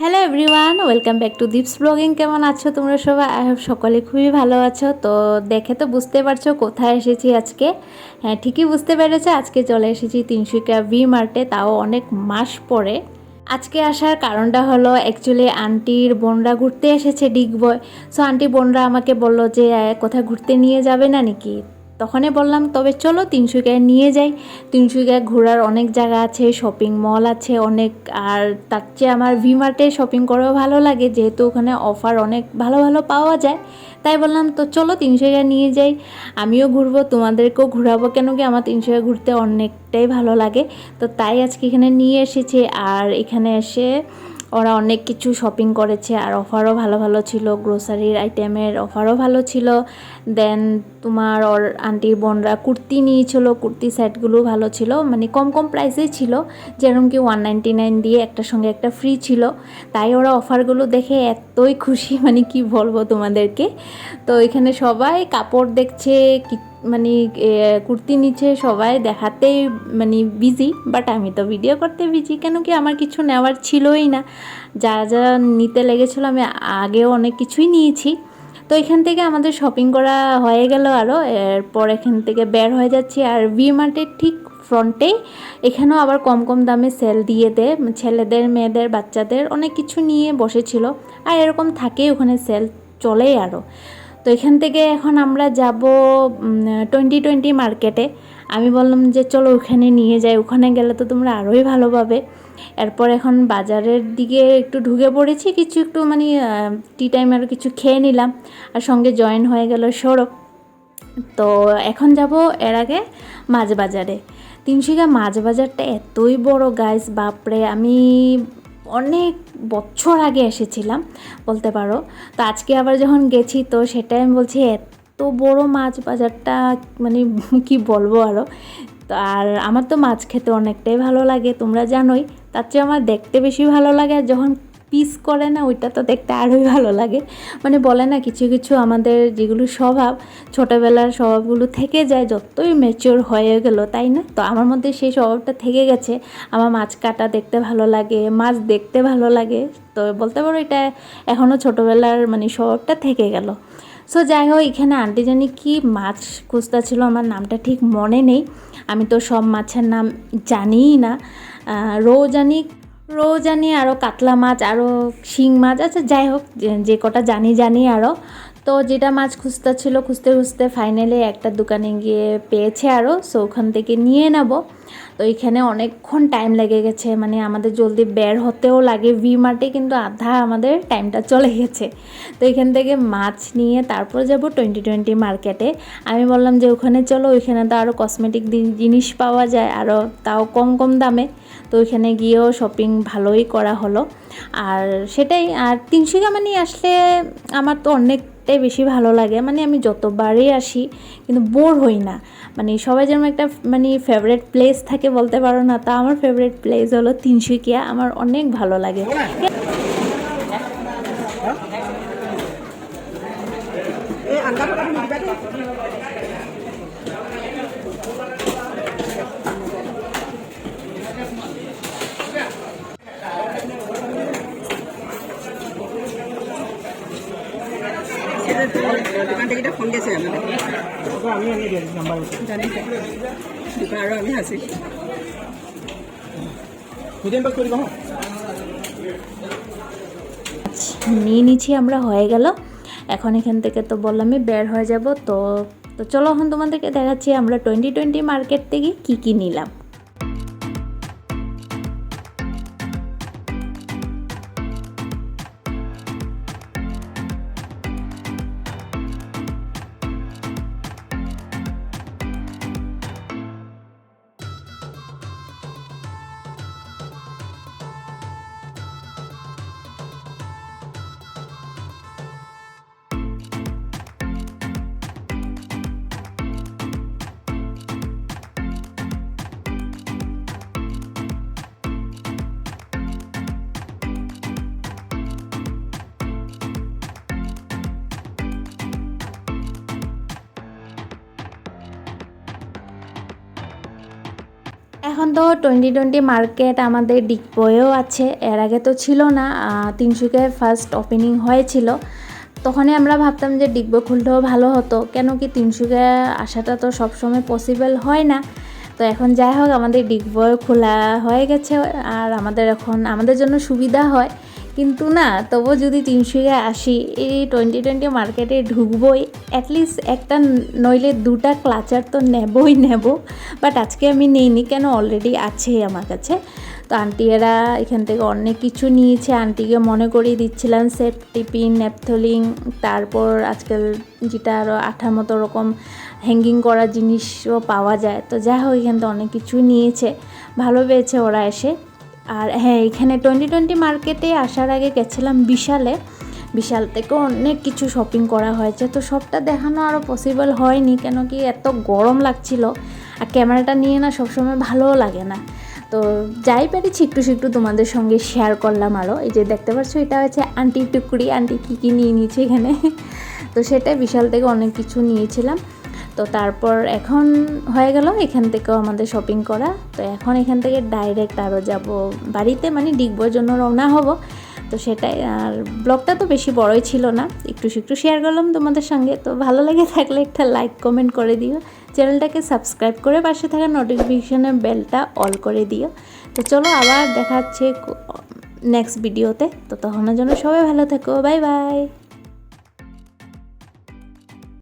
Hello everyone, welcome back to Deep's blogging. কেমন আছো তোমরা সবাই? আই হোপ সকলে খুবই ভালো আছো। তো দেখে তো বুঝতে পারছো কোথায় এসেছি আজকে। হ্যাঁ, ঠিকই বুঝতে পেরেছো, আজকে চলে এসেছি তিনসুকিয়া ভি মার্টে, তাও অনেক মাস পরে। আজকে আসার কারণটা হলো অ্যাকচুয়ালি আন্টির বোনরা ঘুরতে এসেছে ডিগবয়। সো আন্টি বোনরা আমাকে বললো যে কোথায় ঘুরতে নিয়ে যাবে না নাকি। তখনই বললাম তবে চলো তিনসুকিয়ায় নিয়ে যাই। তিনসুকিয়ায় ঘোরার অনেক জায়গা আছে, শপিং মল আছে অনেক। আর তার চেয়ে আমার ভি মার্টে শপিং করেও ভালো লাগে, যেহেতু ওখানে অফার অনেক ভালো ভালো পাওয়া যায়। তাই বললাম তো চলো তিনসুকিয়া নিয়ে যাই, আমিও ঘুরবো, তোমাদেরকেও ঘোরাবো। কেন কি আমার তিনসুকিয়া ঘুরতে অনেকটাই ভালো লাগে। তো তাই আজকে এখানে নিয়ে এসেছি। আর এখানে এসে ওরা অনেক কিছু শপিং করেছে, আর অফারও ভালো ভালো ছিল, গ্রোসারির আইটেমের অফারও ভালো ছিল। দেন তোমার ওর আন্টির বোনরা কুর্তি নিয়েছিল, কুর্তি সেটগুলো ভালো ছিল, মানে কম কম প্রাইসেই ছিল। যেরকম কি 199 দিয়ে একটার সঙ্গে একটা ফ্রি ছিল। তাই ওরা অফারগুলো দেখে এতই খুশি, মানে কি বলবো তোমাদেরকে। তো এখানে সবাই কাপড় দেখছে, মানে কুর্তি নিচ্ছে, সবাই দেখাতেই মানে বিজি। বাট আমি তো ভিডিও করতে বিজি, কেন কি আমার কিছু নেওয়ার ছিলই না। যা যা নিতে লেগেছিলো আমি আগেও অনেক কিছুই নিয়েছি। তো এখান থেকে আমাদের শপিং করা হয়ে গেল আরও। এরপর এখান থেকে বের হয়ে যাচ্ছি। আর ভি মার্টের ঠিক ফ্রন্টেই এখানেও আবার কম কম দামে সেল দিয়ে দেয়, ছেলেদের মেয়েদের বাচ্চাদের অনেক কিছু নিয়ে বসেছিল। আর এরকম থাকেই, ওখানে সেল চলেই আরও। তো এখান থেকে এখন আমরা যাব 2020 মার্কেটে। আমি বললাম যে চলো ওখানে নিয়ে যাই, ওখানে গেলে তো তোমরা আরোই ভালো পাবে। এরপর এখন বাজারের দিকে একটু ঢুকে পড়েছি, কিছু একটু মানে টি টাইম আরও কিছু খেয়ে নিলাম। আর সঙ্গে জয়েন হয়ে গেল সৌরভ। তো এখন যাব এর আগে মাছ বাজারে। তিনশিকা মাছ বাজারটা এতই বড় গাইস, বাপরে! আমি অনেক বছর আগে এসেছিলাম বলতে পারো। তো আজকে আবার যখন গেছি তো সেটাই আমি বলছি, এত বড় মাছ বাজারটা, মানে কি বলবো আরও। তো আর আমার তো মাছ খেতে অনেকটাই ভালো লাগে, তোমরা জানোই। তার চেয়ে আমার দেখতে বেশি ভালো লাগে, আর যখন পিস করে না ওইটা তো দেখতে আরোই ভালো লাগে। মানে বলে না কিছু কিছু আমাদের যেগুলো স্বভাব, ছোটোবেলার স্বভাবগুলো থেকে যায় যতই ম্যাচিওর হয়ে গেল, তাই না? তো আমার মধ্যে সেই স্বভাবটা থেকে গেছে। আমার মাছ কাটা দেখতে ভালো লাগে, মাছ দেখতে ভালো লাগে। তো বলতে পারো এটা এখনও ছোটোবেলার মানে স্বভাবটা থেকে গেল। সো যাই হোক, এখানে আন্টি জানি কি মাছ খুঁজতে ছিল, আমার নামটা ঠিক মনে নেই। আমি তো সব মাছের নাম জানিই না। রৌ জানি, আরও কাতলা মাছ, আরও শিং মাছ, আচ্ছা যাই হোক, যে কটা জানি আরও। তো যেটা মাছ খুঁজতে ছিল, খুঁজতে খুঁজতে ফাইনালি একটা দোকানে গিয়ে পেয়েছে আরও। সো ওখান থেকে নিয়ে নেব। তো এখানে অনেকক্ষণ টাইম লেগে গেছে, মানে আমাদের জলদি বের হতেও লাগে ভি মার্টে, কিন্তু আধা আমাদের টাইমটা চলে গেছে। তো এখান থেকে মাছ নিয়ে তারপর যাব 2020 মার্কেটে। আমি বললাম যে ওখানে চলো, ওইখানে তো আরও কসমেটিক জিনিস পাওয়া যায়, আরও তাও কম কম দামে। তো ওইখানে গিয়েও শপিং ভালোই করা হলো। আর সেটাই, আর তিনশিকা মানে আসলে আমার তো অনেকটাই বেশি ভালো লাগে, মানে আমি যতবারই আসি কিন্তু বোর হই না। মানে সবাই যেন একটা মানে ফেভারিট প্লেস থাকে বলতে পারো না, তা আমার ফেভারিট প্লেস হলো তিনসুকিয়া, আমার অনেক ভালো লাগে। দোকান থেকে ফোন গেছে আমি আর আমি আছি নিয়ে নিচ্ছি আমরা, হয়ে গেল। এখন এখান থেকে তো বললামই বের হয়ে যাব। তো তো চলো এখন তোমাদেরকে দেখাচ্ছি আমরা 2020 মার্কেট থেকে কি কি নিলাম। এখন তো 2020 মার্কেট আমাদের ডিগবয়েও আছে, এর আগে তো ছিল না। তিনসুকিয়ায় ফার্স্ট ওপেনিং হয়েছিল, তখনই আমরা ভাবতাম যে ডিগবয় খুললেও ভালো হতো, কেন কি তিনসুকিয়া আসাটা তো সবসময় পসিবল হয় না। তো এখন যাই হোক আমাদের ডিগবয় খোলা হয়ে গেছে, আর আমাদের জন্য সুবিধা হয়। কিন্তু না, তবু যদি তিনসুকিয়া আসি, এই 2020 মার্কেটে ঢুকবই, অ্যাটলিস্ট একটা নইলে দুটা ক্লাচার তো নেব। বাট আজকে আমি নেইনি, কেন অলরেডি আছেই আমার কাছে। তো আন্টিরা এখান থেকে অনেক কিছু নিয়েছে, আন্টিকে মনে করিয়ে দিচ্ছিলাম সেফটি পিন, ন্যাপথলিন, তারপর আজকাল যেটা আরও আঠার মতো রকম হ্যাঙ্গিং করা জিনিসও পাওয়া যায়। তো যাই হোক এখান থেকে অনেক কিছু নিয়েছে, ভালো পেয়েছে ওরা এসে। আর হ্যাঁ, এখানে 2020 মার্কেটে আসার আগে গেছিলাম বিশাল থেকে অনেক কিছু শপিং করা হয়েছে। তো সবটা দেখানো আরও পসিবল হয়নি, কেন কি এত গরম লাগছিল, আর ক্যামেরাটা নিয়ে না সবসময় ভালোও লাগে না। তো যাই পেরেছি একটু তোমাদের সঙ্গে শেয়ার করলাম। আরও এই যে দেখতে পাচ্ছ, এটা হচ্ছে আন্টি টুকরি, আন্টি কী নিয়ে নিয়েছে এখানে। তো সেটাই বিশাল থেকে অনেক কিছু নিয়েছিলাম। তো তারপর এখন হয়ে গেল এখান থেকেও আমাদের শপিং করা। তো এখন এখান থেকে ডাইরেক্ট আরও যাব বাড়িতে, মানে ডিগবয়ের জন্য রওনা হব। তো সেটাই, আর ব্লগটা তো বেশি বড়ই ছিল না, একটু শেয়ার করলাম তোমাদের সঙ্গে। তো ভালো লেগে থাকলে একটা লাইক কমেন্ট করে দিও, চ্যানেলটাকে সাবস্ক্রাইব করে পাশে থাকা নোটিফিকেশনের বেলটা অল করে দিও। তো চলো আবার দেখা হচ্ছে নেক্সট ভিডিওতে। তো তখনের জন্য সবাই ভালো থেকো, বাই বাই।